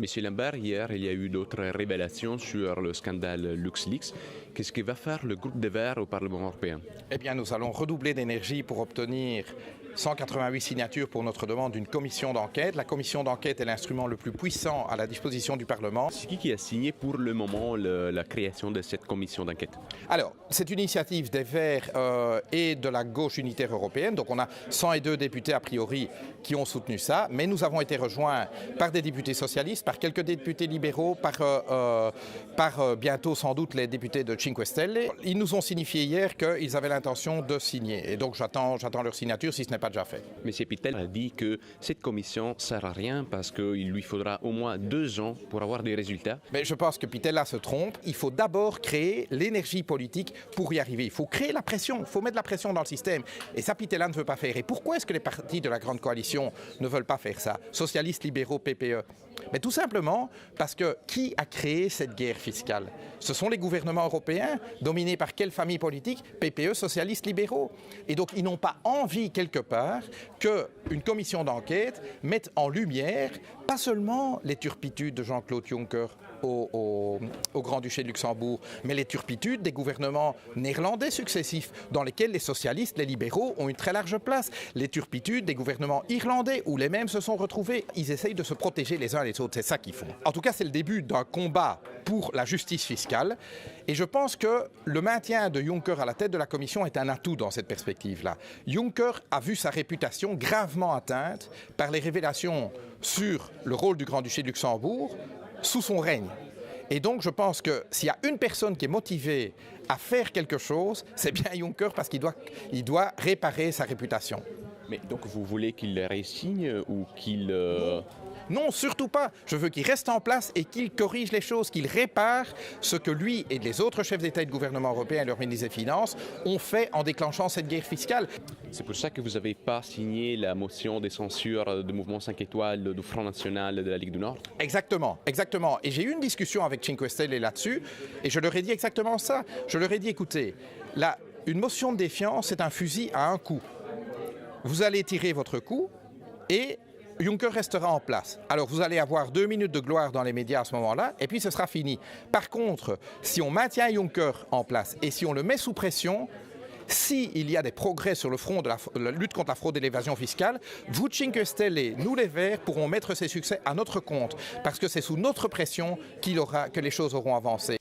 Monsieur Lambert, hier, il y a eu d'autres révélations sur le scandale LuxLeaks. Qu'est-ce que va faire le groupe des Verts au Parlement européen? Eh bien, nous allons redoubler d'énergie pour obtenir 188 signatures pour notre demande d'une commission d'enquête. La commission d'enquête est l'instrument le plus puissant à la disposition du Parlement. C'est qui a signé pour le moment la création de cette commission d'enquête? Alors, c'est une initiative des Verts et de la gauche unitaire européenne. Donc on a 102 députés a priori qui ont soutenu ça. Mais nous avons été rejoints par des députés socialistes, par quelques députés libéraux, par bientôt sans doute les députés de Cinque Stelle. Ils nous ont signifié hier qu'ils avaient l'intention de signer. Et donc j'attends leur signature si ce n'est pas déjà fait. M. Pittel a dit que cette commission ne sert à rien parce qu'il lui faudra au moins 2 ans pour avoir des résultats. Mais je pense que Pitella se trompe. Il faut d'abord créer l'énergie politique pour y arriver. Il faut créer la pression, il faut mettre la pression dans le système. Et ça, Pitella ne veut pas faire. Et pourquoi est-ce que les partis de la grande coalition ne veulent pas faire ça? Socialistes, libéraux, PPE. Mais tout simplement parce que qui a créé cette guerre fiscale? Ce sont les gouvernements européens, dominés par quelle famille politique? PPE, socialistes, libéraux. Et donc ils n'ont pas envie quelque part qu'une commission d'enquête mette en lumière pas seulement les turpitudes de Jean-Claude Juncker au Grand-Duché de Luxembourg, mais les turpitudes des gouvernements néerlandais successifs dans lesquels les socialistes, les libéraux ont une très large place. Les turpitudes des gouvernements irlandais où les mêmes se sont retrouvés. Ils essayent de se protéger les uns les autres, c'est ça qu'ils font. En tout cas, c'est le début d'un combat pour la justice fiscale et je pense que le maintien de Juncker à la tête de la Commission est un atout dans cette perspective-là. Juncker a vu sa réputation gravement atteinte par les révélations sur le rôle du Grand-Duché de Luxembourg sous son règne. Et donc je pense que s'il y a une personne qui est motivée à faire quelque chose, c'est bien Juncker parce qu'il doit réparer sa réputation. Mais donc vous voulez qu'il résigne ou qu'il... Non, surtout pas. Je veux qu'il reste en place et qu'il corrige les choses, qu'il répare ce que lui et les autres chefs d'État et de gouvernement européens et leur ministre des Finances ont fait en déclenchant cette guerre fiscale. C'est pour ça que vous n'avez pas signé la motion de censure du mouvement 5 étoiles du Front National de la Ligue du Nord? Exactement, exactement. Et j'ai eu une discussion avec Cinque Stelle là-dessus et je leur ai dit exactement ça. Je leur ai dit, écoutez, une motion de défiance, c'est un fusil à un coup. Vous allez tirer votre coup et Juncker restera en place. Alors vous allez avoir 2 minutes de gloire dans les médias à ce moment-là et puis ce sera fini. Par contre, si on maintient Juncker en place et si on le met sous pression, s'il y a des progrès sur le front de la lutte contre la fraude et l'évasion fiscale, vous, Cinque Stelle, nous les Verts, pourrons mettre ces succès à notre compte parce que c'est sous notre pression que les choses auront avancé.